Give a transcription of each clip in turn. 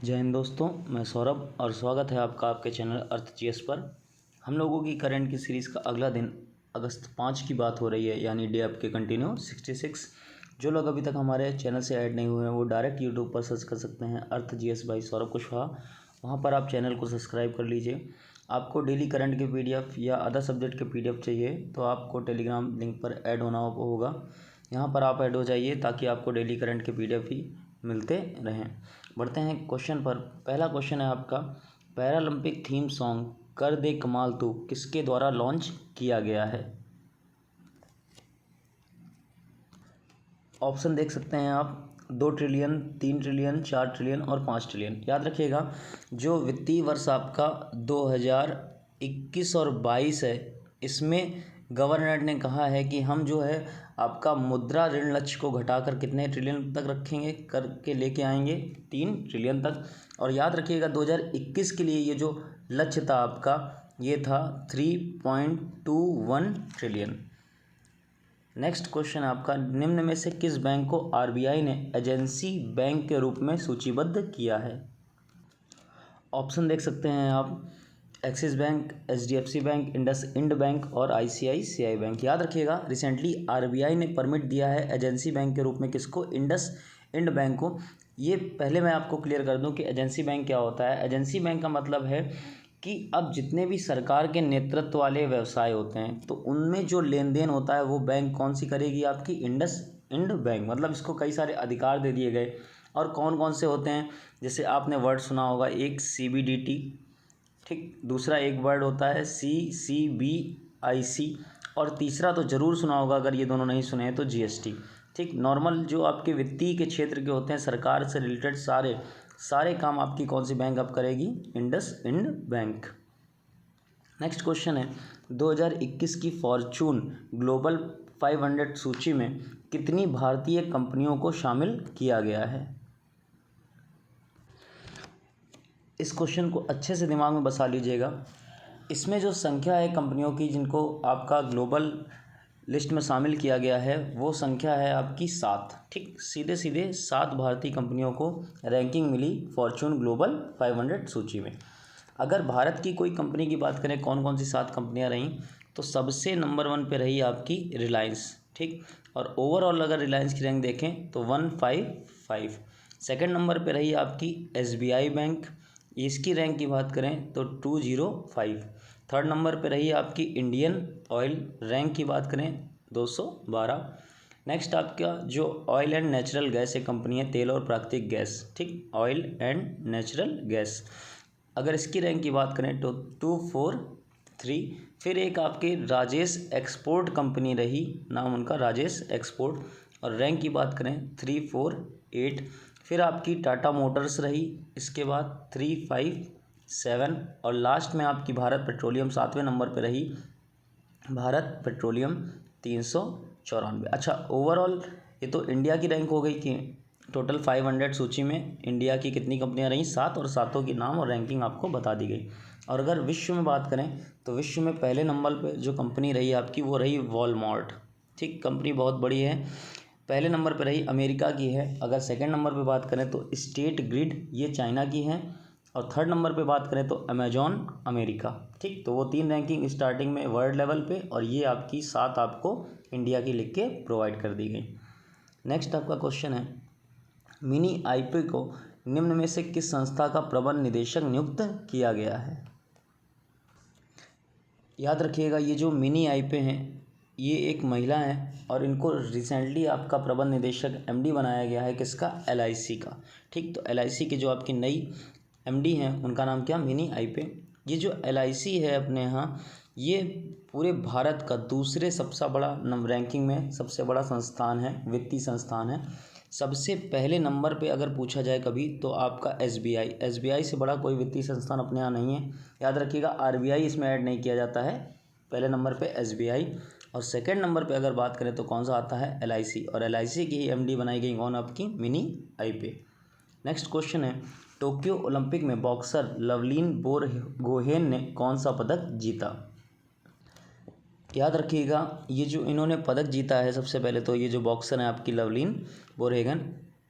जय हिंद दोस्तों, मैं सौरभ और स्वागत है आपका आपके चैनल अर्थ जीएस पर। हम लोगों की करंट की सीरीज़ का अगला दिन अगस्त 5 की बात हो रही है, यानी डे आपके कंटिन्यू 66। जो लोग अभी तक हमारे चैनल से ऐड नहीं हुए हैं वो डायरेक्ट यूट्यूब पर सर्च कर सकते हैं अर्थ जीएस बाई सौरभ कुशवाहा। वहाँ पर आप चैनल को सब्सक्राइब कर लीजिए। आपको डेली करंट के PDF या अदर सब्जेक्ट के PDF चाहिए तो आपको टेलीग्राम लिंक पर ऐड होना होगा। यहाँ पर आप ऐड हो जाइए ताकि आपको डेली करंट के PDF ही मिलते रहें। बढ़ते हैं क्वेश्चन पर। पहला क्वेश्चन है आपका, पैरालंपिक थीम सॉन्ग कर दे कमाल तू किसके द्वारा लॉन्च किया गया है? ऑप्शन देख सकते हैं आप, 2 ट्रिलियन, 3 ट्रिलियन, 4 ट्रिलियन और 5 ट्रिलियन। याद रखिएगा, जो वित्तीय वर्ष आपका 2021 और 22 है, इसमें गवर्नर ने कहा है कि हम जो है आपका मुद्रा ऋण लक्ष्य को घटाकर कितने ट्रिलियन तक रखेंगे, करके लेके आएंगे 3 ट्रिलियन तक। और याद रखिएगा 2021 के लिए ये जो लक्ष्य था आपका, ये था 3.21 ट्रिलियन। नेक्स्ट क्वेश्चन आपका, निम्न में से किस बैंक को RBI ने एजेंसी बैंक के रूप में सूचीबद्ध किया है? ऑप्शन देख सकते हैं आप, axis bank, HDFC bank, IndusInd bank और ICICI बैंक। याद रखिएगा, रिसेंटली RBI ने परमिट दिया है एजेंसी बैंक के रूप में किसको? इंडसइंड बैंक को। ये पहले मैं आपको क्लियर कर दूं कि एजेंसी बैंक क्या होता है। एजेंसी बैंक का मतलब है कि अब जितने भी सरकार के नेतृत्व वाले व्यवसाय होते हैं तो उनमें जो लेन देन होता है वो बैंक कौन सी करेगी? आपकी इंडसइंड बैंक। मतलब इसको कई सारे अधिकार दे दिए गए। और कौन कौन से होते हैं? जैसे आपने वर्ड सुना होगा, एक CBDT, ठीक, दूसरा एक वर्ड होता है CCBIC, और तीसरा तो ज़रूर सुना होगा, अगर ये दोनों नहीं सुने हैं तो GST। ठीक, नॉर्मल जो आपके वित्तीय के क्षेत्र के होते हैं, सरकार से रिलेटेड सारे काम आपकी कौन सी बैंक अब करेगी? इंडसइंड बैंक। नेक्स्ट क्वेश्चन है, 2021 की फॉर्चून ग्लोबल 500 सूची में कितनी भारतीय कंपनियों को शामिल किया गया है? इस क्वेश्चन को अच्छे से दिमाग में बसा लीजिएगा। इसमें जो संख्या है कंपनियों की जिनको आपका ग्लोबल लिस्ट में शामिल किया गया है, वो संख्या है आपकी 7। ठीक, सीधे सीधे 7 भारतीय कंपनियों को रैंकिंग मिली फॉर्चून ग्लोबल 500 सूची में। अगर भारत की कोई कंपनी की बात करें, कौन कौन सी 7 कंपनियां रहीं, तो सबसे नंबर 1 पे रही आपकी रिलायंस। ठीक, और ओवरऑल अगर रिलायंस की रैंक देखें तो 155। सेकेंड नंबर पे रही आपकी SBI बैंक, इसकी रैंक की बात करें तो 205। थर्ड नंबर पे रही आपकी इंडियन ऑयल, रैंक की बात करें 212। नेक्स्ट आपका जो ऑयल एंड नेचुरल गैस एक कंपनी है, तेल और प्राकृतिक गैस, ठीक, ऑयल एंड नेचुरल गैस, अगर इसकी रैंक की बात करें तो 243। फिर एक आपके राजेश एक्सपोर्ट कंपनी रही, नाम उनका राजेश एक्सपोर्ट, और रैंक की बात करें 348। फिर आपकी टाटा मोटर्स रही, इसके बाद 357, और लास्ट में आपकी भारत पेट्रोलियम 7वें नंबर पर रही, भारत पेट्रोलियम 394। अच्छा, ओवरऑल ये तो इंडिया की रैंक हो गई कि टोटल 500 सूची में इंडिया की कितनी कंपनियां रहीं? 7, और 7 की नाम और रैंकिंग आपको बता दी गई। और अगर विश्व में बात करें तो विश्व में पहले नंबर पे जो कंपनी रही आपकी वो रही वॉलमार्ट। ठीक, कंपनी बहुत बड़ी है। पहले नंबर पे रही अमेरिका की है। अगर सेकंड नंबर पे बात करें तो स्टेट ग्रिड, ये चाइना की है। और थर्ड नंबर पे बात करें तो अमेजॉन अमेरिका। ठीक, तो वो 3 रैंकिंग स्टार्टिंग में वर्ल्ड लेवल पे, और ये आपकी 7 आपको इंडिया की लिख के प्रोवाइड कर दी गई। नेक्स्ट आपका क्वेश्चन है, मिनी आईपे को निम्न में से किस संस्था का प्रबंध निदेशक नियुक्त किया गया है? याद रखिएगा, ये जो मिनी आईपे हैं ये एक महिला हैं और इनको रिसेंटली आपका प्रबंध निदेशक MD बनाया गया है। किसका? LIC का। ठीक, तो LIC की जो आपकी नई MD हैं उनका नाम क्या? मिनी आईपे। ये जो LIC है अपने यहाँ, ये पूरे भारत का दूसरे सबसे बड़ा रैंकिंग में सबसे बड़ा संस्थान है, वित्तीय संस्थान है। सबसे पहले नंबर पे अगर पूछा जाए कभी तो आपका SBI से बड़ा कोई वित्तीय संस्थान अपने यहाँ नहीं है। याद रखिएगा, RBI इसमें ऐड नहीं किया जाता है। पहले नंबर पे SBI, और सेकंड नंबर पे अगर बात करें तो कौन सा आता है? LIC, और LIC की ही MD बनाई गई कौन? आपकी मिनी आईपे। नेक्स्ट क्वेश्चन है, टोक्यो ओलंपिक में बॉक्सर लवलीन बोरगोहेन ने कौन सा पदक जीता? याद रखिएगा, ये जो इन्होंने पदक जीता है, सबसे पहले तो ये जो बॉक्सर हैं आपकी लवलीन बोरगोहेन,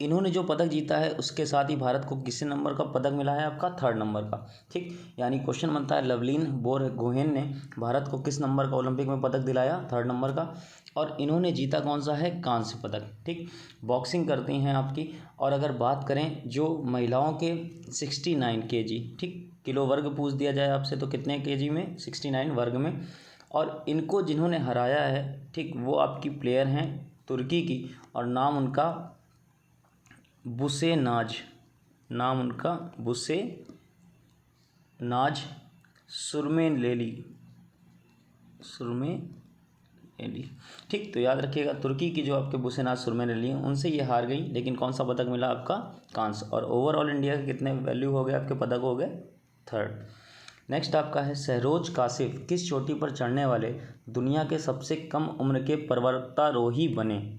इन्होंने जो पदक जीता है उसके साथ ही भारत को किसी नंबर का पदक मिला है आपका 3rd नंबर का। ठीक, यानी क्वेश्चन बनता है लवलीन बोरगोहेन ने भारत को किस नंबर का ओलंपिक में पदक दिलाया, 3rd नंबर का, और इन्होंने जीता कौन सा है, कांस्य पदक। ठीक, बॉक्सिंग करती हैं आपकी। और अगर बात करें जो महिलाओं के 69 kg, ठीक, किलो वर्ग पूछ दिया जाए आपसे तो कितने kg में, 69 वर्ग में, और इनको जिन्होंने हराया है, ठीक, वो आपकी प्लेयर हैं तुर्की की, और नाम उनका बुसेनाज, नाम उनका बुसेनाज सुरमेलेली। ठीक, तो याद रखिएगा तुर्की की जो आपके बुसेनाज सुरमेलेली हैं उनसे ये हार गई, लेकिन कौन सा पदक मिला आपका, कांस्य। और ओवरऑल इंडिया के कितने वैल्यू हो गए आपके, पदक हो गए 3rd। नेक्स्ट आपका है सहरोज कासिफ किस चोटी पर चढ़ने वाले दुनिया के सबसे कम उम्र के पर्वतारोही बने।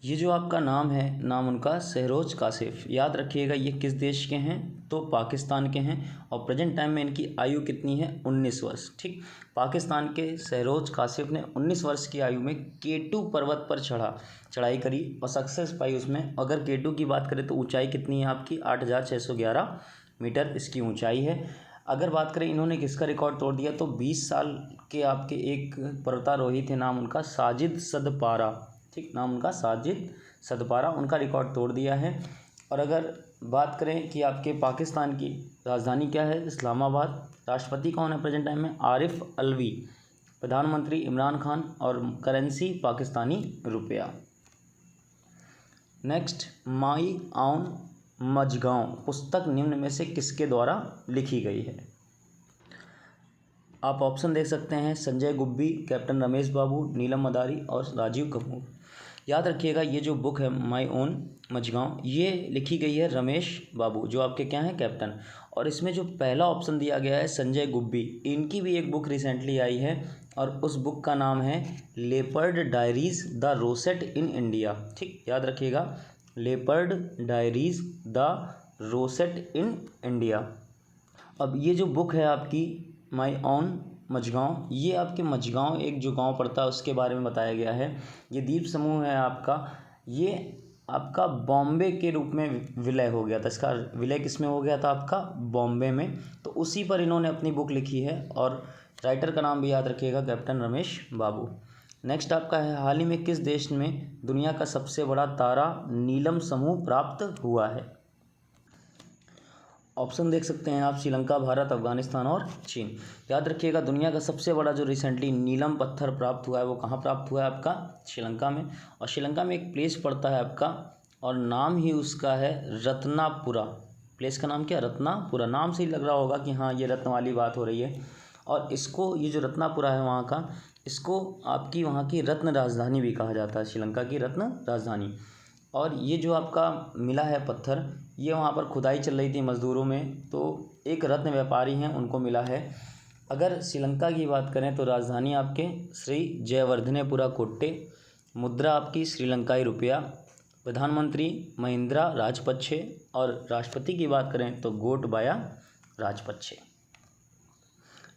ये जो आपका नाम है, नाम उनका सहरोज कासिफ। याद रखिएगा ये किस देश के हैं, तो पाकिस्तान के हैं, और प्रेजेंट टाइम में इनकी आयु कितनी है, 19 वर्ष। ठीक, पाकिस्तान के सहरोज कासिफ ने 19 वर्ष की आयु में K2 पर्वत पर चढ़ाई करी और सक्सेस पाई उसमें। अगर K2 की बात करें तो ऊंचाई कितनी है आपकी, 8611 मीटर इसकी ऊंचाई है। अगर बात करें इन्होंने किसका रिकॉर्ड तोड़ दिया, तो 20 साल के आपके एक पर्वतारोही थे, नाम उनका साजिद सदपारा। ठीक, नाम उनका साजिद सदपारा, उनका रिकॉर्ड तोड़ दिया है। और अगर बात करें कि आपके पाकिस्तान की राजधानी क्या है, इस्लामाबाद। राष्ट्रपति कौन है प्रेजेंट टाइम में, आरिफ अलवी। प्रधानमंत्री इमरान खान, और करेंसी पाकिस्तानी रुपया। नेक्स्ट, माई ऑन मझगांव पुस्तक निम्न में से किसके द्वारा लिखी गई है। आप ऑप्शन देख सकते हैं, संजय गुब्बी, कैप्टन रमेश बाबू, नीलम मदारी और राजीव कपूर। याद रखिएगा ये जो बुक है माई ओन मझगांव, ये लिखी गई है रमेश बाबू, जो आपके क्या हैं, कैप्टन। और इसमें जो पहला ऑप्शन दिया गया है संजय गुब्बी, इनकी भी एक बुक रिसेंटली आई है, और उस बुक का नाम है leopard diaries the rosette in India. ठीक, याद रखिएगा, leopard diaries the rosette in India. अब ये जो बुक है आपकी माई ऑन मझगांव, ये आपके मझगांव एक जो गांव पड़ता है उसके बारे में बताया गया है। ये द्वीप समूह है आपका, ये आपका बॉम्बे के रूप में विलय हो गया था। इसका विलय किस में हो गया था, आपका बॉम्बे में। तो उसी पर इन्होंने अपनी बुक लिखी है, और राइटर का नाम भी याद रखिएगा, कैप्टन रमेश बाबू। नेक्स्ट आपका है, हाल ही में किस देश में दुनिया का सबसे बड़ा तारा नीलम समूह प्राप्त हुआ है। ऑप्शन देख सकते हैं आप, श्रीलंका, भारत, अफगानिस्तान और चीन। याद रखिएगा दुनिया का सबसे बड़ा जो रिसेंटली नीलम पत्थर प्राप्त हुआ है वो कहाँ प्राप्त हुआ है, आपका श्रीलंका में। और श्रीलंका में एक प्लेस पड़ता है आपका, और नाम ही उसका है रत्नापुरा। प्लेस का नाम क्या, रत्नापुरा। नाम से ही लग रहा होगा कि हाँ ये रत्न वाली बात हो रही है। और इसको, ये जो रत्नापुरा है वहाँ का, इसको आपकी वहाँ की रत्न राजधानी भी कहा जाता है, श्रीलंका की रत्न राजधानी। और ये जो आपका मिला है पत्थर, ये वहाँ पर खुदाई चल रही थी मज़दूरों में, तो एक रत्न व्यापारी हैं उनको मिला है। अगर श्रीलंका की बात करें तो राजधानी आपके श्री जयवर्धनेपुरा कोट्टे, मुद्रा आपकी श्रीलंकाई रुपया, प्रधानमंत्री महिंद्रा राजपक्षे, और राष्ट्रपति की बात करें तो गोटबाया राजपक्षे।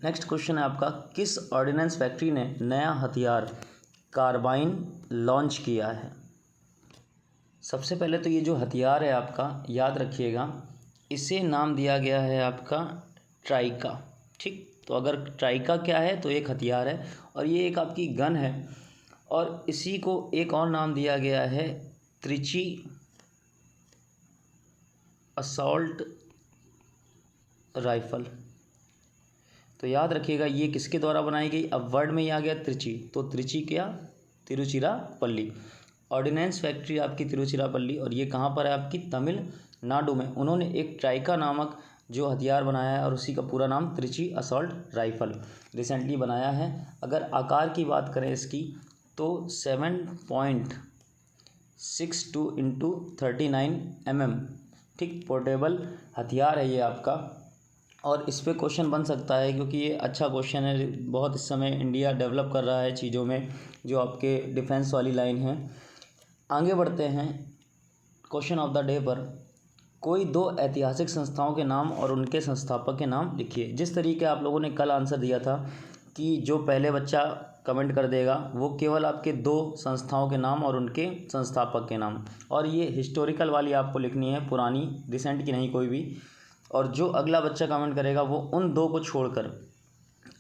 नेक्स्ट क्वेश्चन है आपका, किस ऑर्डिनेंस फैक्ट्री ने नया हथियार कार्बाइन लॉन्च किया है। सबसे पहले तो ये जो हथियार है आपका, याद रखिएगा, इसे नाम दिया गया है आपका ट्राइका। ठीक, तो अगर ट्राइका क्या है तो एक हथियार है, और ये एक आपकी गन है, और इसी को एक और नाम दिया गया है त्रिची असॉल्ट राइफल। तो याद रखिएगा ये किसके द्वारा बनाई गई, अब वर्ड में ही आ गया त्रिची, तो त्रिची क्या, तिरुचिरापल्ली। ऑर्डिनेंस फैक्ट्री आपकी तिरुचिरापल्ली, और ये कहाँ पर है आपकी तमिलनाडु में। उन्होंने एक ट्राइका नामक जो हथियार बनाया है, और उसी का पूरा नाम त्रिची असॉल्ट राइफल रिसेंटली बनाया है। अगर आकार की बात करें इसकी तो 7.62 × 39 mm, ठीक, पोर्टेबल हथियार है ये आपका। और इस पे क्वेश्चन बन सकता है क्योंकि ये अच्छा क्वेश्चन है, बहुत इस समय इंडिया डेवलप कर रहा है चीज़ों में जो आपके डिफेंस वाली लाइन है। आगे बढ़ते हैं क्वेश्चन ऑफ द डे पर, कोई दो ऐतिहासिक संस्थाओं के नाम और उनके संस्थापक के नाम लिखिए। जिस तरीके आप लोगों ने कल आंसर दिया था कि जो पहले बच्चा कमेंट कर देगा वो केवल आपके 2 संस्थाओं के नाम और उनके संस्थापक के नाम, और ये हिस्टोरिकल वाली आपको लिखनी है, पुरानी, रिसेंट की नहीं कोई भी। और जो अगला बच्चा कमेंट करेगा वो उन 2 को छोड़कर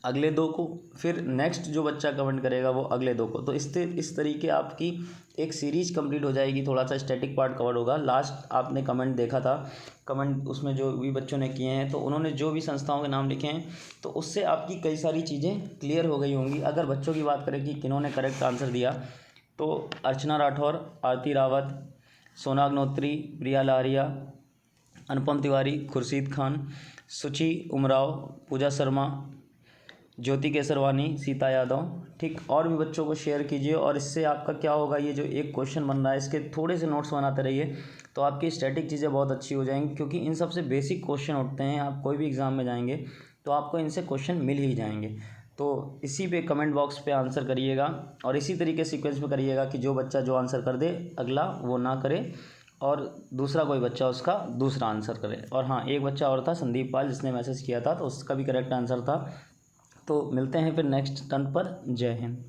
अगले 2 को, फिर नेक्स्ट जो बच्चा कमेंट करेगा वो अगले 2 को। तो इस तरीके आपकी एक सीरीज़ कंप्लीट हो जाएगी। थोड़ा सा स्टैटिक पार्ट कवर होगा। लास्ट आपने कमेंट देखा था, कमेंट उसमें जो भी बच्चों ने किए हैं तो उन्होंने जो भी संस्थाओं के नाम लिखे हैं तो उससे आपकी कई सारी चीज़ें क्लियर हो गई होंगी। अगर बच्चों की बात करें कि किन्होंने करेक्ट आंसर दिया, तो अर्चना राठौर, आरती रावत, सोना अग्नोत्री, प्रिया लारिया, अनुपम तिवारी, खुर्शीद खान, सुचि उमराव, पूजा शर्मा, ज्योति केसरवानी, सीता यादव। ठीक, और भी बच्चों को शेयर कीजिए। और इससे आपका क्या होगा, ये जो एक क्वेश्चन बन रहा है इसके थोड़े से नोट्स बनाते रहिए तो आपकी स्टैटिक चीज़ें बहुत अच्छी हो जाएंगी, क्योंकि इन सबसे बेसिक क्वेश्चन उठते हैं। आप कोई भी एग्ज़ाम में जाएंगे तो आपको इनसे क्वेश्चन मिल ही जाएंगे। तो इसी पे कमेंट बॉक्स पे आंसर करिएगा और इसी तरीके सीक्वेंस में करिएगा कि जो बच्चा जो आंसर कर दे अगला वो ना करे और दूसरा कोई बच्चा उसका दूसरा आंसर करे। और हाँ, एक बच्चा और था संदीप पाल जिसने मैसेज किया था, तो उसका भी करेक्ट आंसर था। तो मिलते हैं फिर नेक्स्ट टर्न पर। जय हिंद।